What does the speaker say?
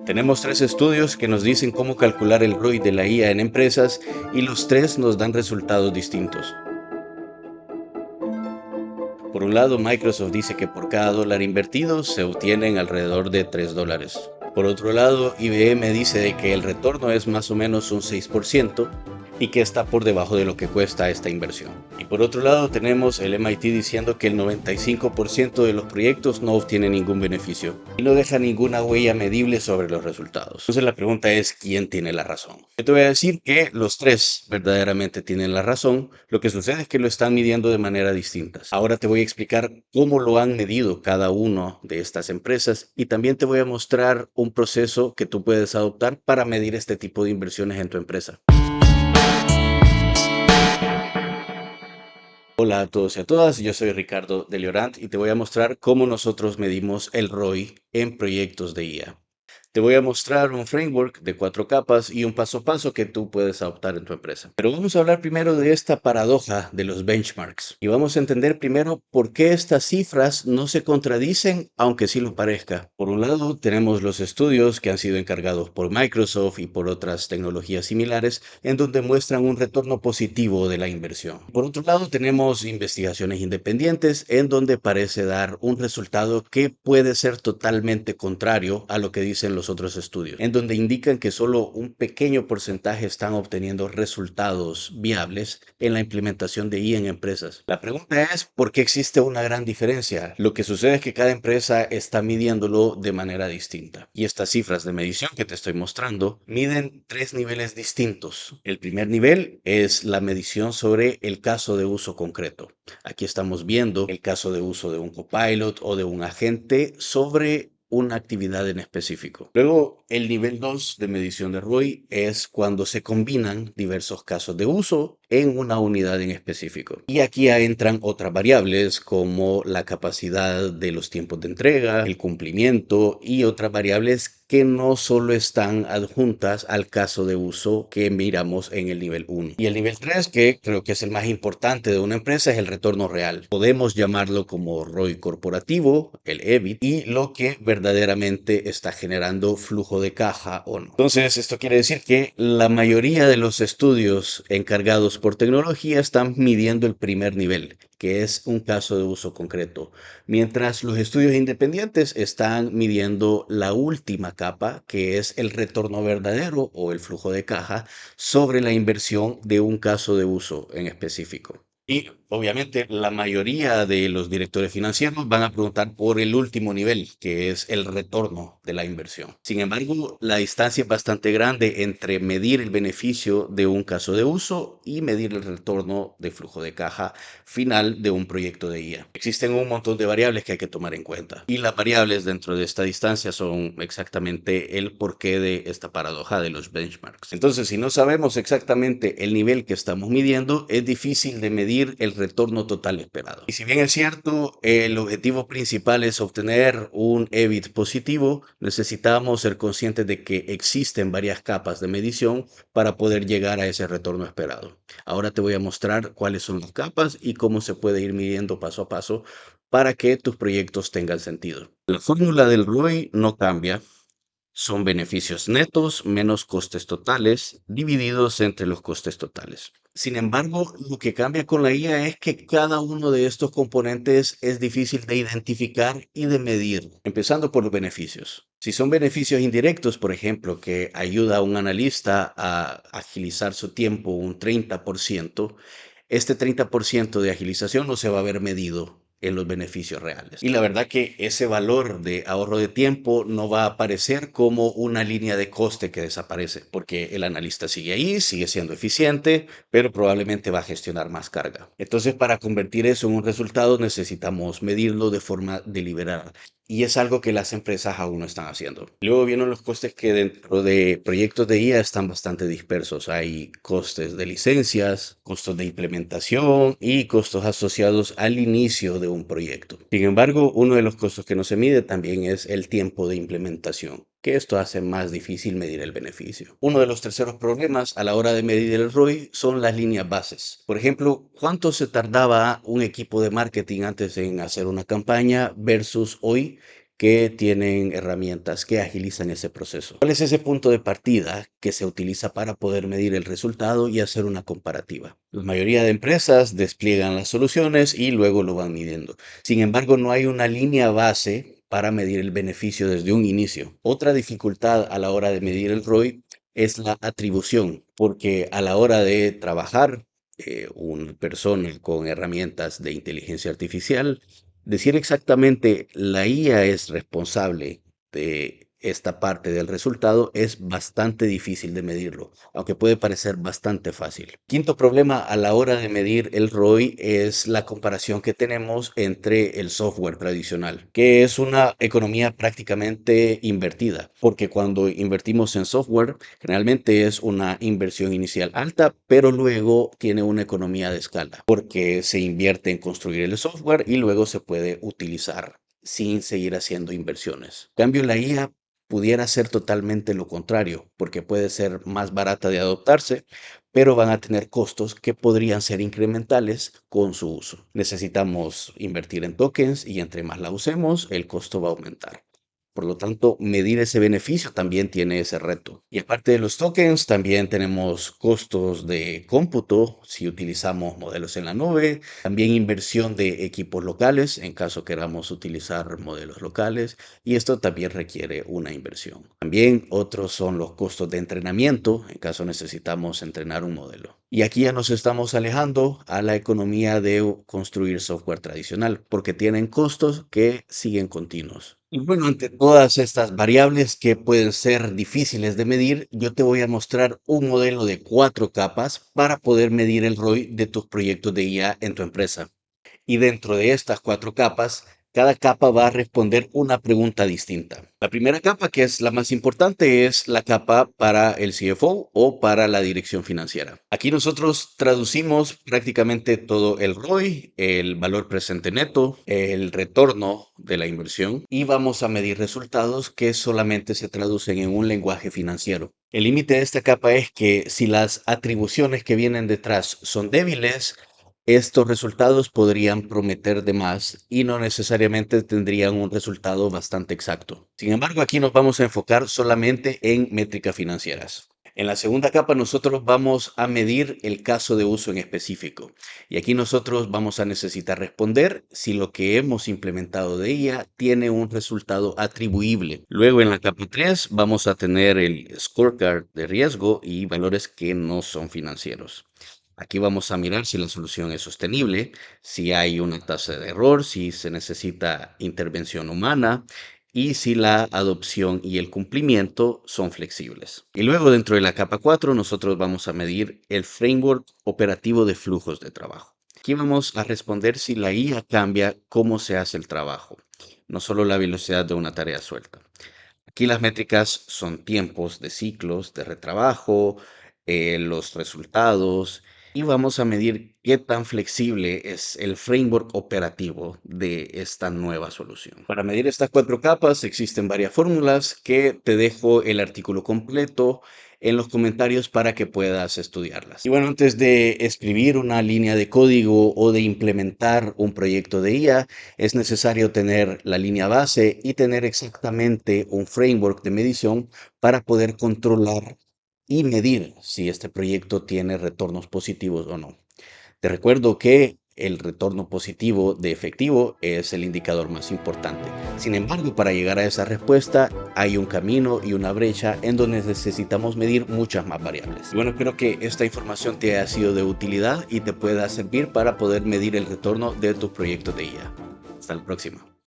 Tenemos tres estudios que nos dicen cómo calcular el ROI de la IA en empresas y los tres nos dan resultados distintos. Por un lado, Microsoft dice que por cada dólar invertido se obtienen alrededor de $3. Por otro lado, IBM dice de que el retorno es más o menos un 6% y que está por debajo de lo que cuesta esta inversión. Y por otro lado, tenemos el MIT diciendo que el 95% de los proyectos no obtiene ningún beneficio y no deja ninguna huella medible sobre los resultados. Entonces la pregunta es, ¿quién tiene la razón? Yo te voy a decir que los tres verdaderamente tienen la razón. Lo que sucede es que lo están midiendo de manera distinta. Ahora te voy a explicar cómo lo han medido cada uno de estas empresas y también te voy a mostrar un proceso que tú puedes adoptar para medir este tipo de inversiones en tu empresa. Hola a todos y a todas, yo soy Ricardo de Liorant y te voy a mostrar cómo nosotros medimos el ROI en proyectos de IA. Te voy a mostrar un framework de 4 capas y un paso a paso que tú puedes adoptar en tu empresa. Pero vamos a hablar primero de esta paradoja de los benchmarks y vamos a entender primero por qué estas cifras no se contradicen, aunque sí lo parezca. Por un lado, tenemos los estudios que han sido encargados por Microsoft y por otras tecnologías similares, en donde muestran un retorno positivo de la inversión. Por otro lado, tenemos investigaciones independientes, en donde parece dar un resultado que puede ser totalmente contrario a lo que dicen los otros estudios, en donde indican que solo un pequeño porcentaje están obteniendo resultados viables en la implementación de IA en empresas. La pregunta es, ¿por qué existe una gran diferencia? Lo que sucede es que cada empresa está midiéndolo de manera distinta. Y estas cifras de medición que te estoy mostrando miden tres niveles distintos. El primer nivel es la medición sobre el caso de uso concreto. Aquí estamos viendo el caso de uso de un copilot o de un agente sobre una actividad en específico. Luego, el nivel 2 de medición de ROI es cuando se combinan diversos casos de uso en una unidad en específico. Y aquí ya entran otras variables como la capacidad de los tiempos de entrega, el cumplimiento y otras variables que no solo están adjuntas al caso de uso que miramos en el nivel 1. Y el nivel 3, que creo que es el más importante de una empresa, es el retorno real. Podemos llamarlo como ROI corporativo, el EBIT, y lo que verdaderamente está generando flujo de caja o no. Entonces, esto quiere decir que la mayoría de los estudios encargados por tecnología están midiendo el primer nivel, que es un caso de uso concreto, mientras los estudios independientes están midiendo la última capa, que es el retorno verdadero o el flujo de caja sobre la inversión de un caso de uso en específico. Y obviamente la mayoría de los directores financieros van a preguntar por el último nivel, que es el retorno de la inversión. Sin embargo, la distancia es bastante grande entre medir el beneficio de un caso de uso y medir el retorno de flujo de caja final de un proyecto de IA. Existen un montón de variables que hay que tomar en cuenta. Y las variables dentro de esta distancia son exactamente el porqué de esta paradoja de los benchmarks. Entonces, si no sabemos exactamente el nivel que estamos midiendo, es difícil de medir el retorno total esperado. Y si bien es cierto, el objetivo principal es obtener un EBIT positivo, necesitamos ser conscientes de que existen varias capas de medición para poder llegar a ese retorno esperado. Ahora te voy a mostrar cuáles son las capas y cómo se puede ir midiendo paso a paso para que tus proyectos tengan sentido. La fórmula del ROI no cambia. Son beneficios netos menos costes totales divididos entre los costes totales. Sin embargo, lo que cambia con la IA es que cada uno de estos componentes es difícil de identificar y de medir, empezando por los beneficios. Si son beneficios indirectos, por ejemplo, que ayuda a un analista a agilizar su tiempo un 30%, este 30% de agilización no se va a ver medido en los beneficios reales. Y la verdad que ese valor de ahorro de tiempo no va a aparecer como una línea de coste que desaparece, porque el analista sigue ahí, sigue siendo eficiente, pero probablemente va a gestionar más carga. Entonces, para convertir eso en un resultado, necesitamos medirlo de forma deliberada. Y es algo que las empresas aún no están haciendo. Luego vienen los costes que dentro de proyectos de IA están bastante dispersos. Hay costes de licencias, costos de implementación y costos asociados al inicio de un proyecto. Sin embargo, uno de los costos que no se mide también es el tiempo de implementación, que esto hace más difícil medir el beneficio. Uno de los terceros problemas a la hora de medir el ROI son las líneas bases. Por ejemplo, ¿cuánto se tardaba un equipo de marketing antes en hacer una campaña versus hoy que tienen herramientas que agilizan ese proceso. ¿Cuál es ese punto de partida que se utiliza para poder medir el resultado y hacer una comparativa? La mayoría de empresas despliegan las soluciones y luego lo van midiendo. Sin embargo, no hay una línea base para medir el beneficio desde un inicio. Otra dificultad a la hora de medir el ROI es la atribución, porque a la hora de trabajar una persona con herramientas de inteligencia artificial, decir exactamente la IA es responsable de esta parte del resultado es bastante difícil de medirlo, aunque puede parecer bastante fácil. Quinto problema a la hora de medir el ROI es la comparación que tenemos entre el software tradicional, que es una economía prácticamente invertida, porque cuando invertimos en software, generalmente es una inversión inicial alta, pero luego tiene una economía de escala, porque se invierte en construir el software y luego se puede utilizar sin seguir haciendo inversiones. En cambio, la IA pudiera ser totalmente lo contrario, porque puede ser más barata de adoptarse, pero van a tener costos que podrían ser incrementales con su uso. Necesitamos invertir en tokens y entre más la usemos, el costo va a aumentar. Por lo tanto, medir ese beneficio también tiene ese reto. Y aparte de los tokens, también tenemos costos de cómputo si utilizamos modelos en la nube, también inversión de equipos locales en caso queramos utilizar modelos locales, y esto también requiere una inversión. También otros son los costos de entrenamiento en caso necesitamos entrenar un modelo. Y aquí ya nos estamos alejando a la economía de construir software tradicional, porque tienen costos que siguen continuos. Y bueno, ante todas estas variables que pueden ser difíciles de medir, yo te voy a mostrar un modelo de 4 capas para poder medir el ROI de tus proyectos de IA en tu empresa. Y dentro de estas 4 capas, cada capa va a responder una pregunta distinta. La primera capa, que es la más importante, es la capa para el CFO o para la dirección financiera. Aquí nosotros traducimos prácticamente todo el ROI, el valor presente neto, el retorno de la inversión y vamos a medir resultados que solamente se traducen en un lenguaje financiero. El límite de esta capa es que si las atribuciones que vienen detrás son débiles, estos resultados podrían prometer de más y no necesariamente tendrían un resultado bastante exacto. Sin embargo, aquí nos vamos a enfocar solamente en métricas financieras. En la segunda capa nosotros vamos a medir el caso de uso en específico. Y aquí nosotros vamos a necesitar responder si lo que hemos implementado de IA tiene un resultado atribuible. Luego en la capa 3 vamos a tener el scorecard de riesgo y valores que no son financieros. Aquí vamos a mirar si la solución es sostenible, si hay una tasa de error, si se necesita intervención humana y si la adopción y el cumplimiento son flexibles. Y luego dentro de la capa 4 nosotros vamos a medir el framework operativo de flujos de trabajo. Aquí vamos a responder si la IA cambia cómo se hace el trabajo, no solo la velocidad de una tarea suelta. Aquí las métricas son tiempos de ciclos de retrabajo, los resultados y vamos a medir qué tan flexible es el framework operativo de esta nueva solución. Para medir estas 4 capas existen varias fórmulas que te dejo el artículo completo en los comentarios para que puedas estudiarlas. Y bueno, antes de escribir una línea de código o de implementar un proyecto de IA, es necesario tener la línea base y tener exactamente un framework de medición para poder controlar y medir si este proyecto tiene retornos positivos o no. Te recuerdo que el retorno positivo de efectivo es el indicador más importante. Sin embargo, para llegar a esa respuesta hay un camino y una brecha en donde necesitamos medir muchas más variables. Y bueno, espero que esta información te haya sido de utilidad y te pueda servir para poder medir el retorno de tus proyectos de IA. Hasta la próxima.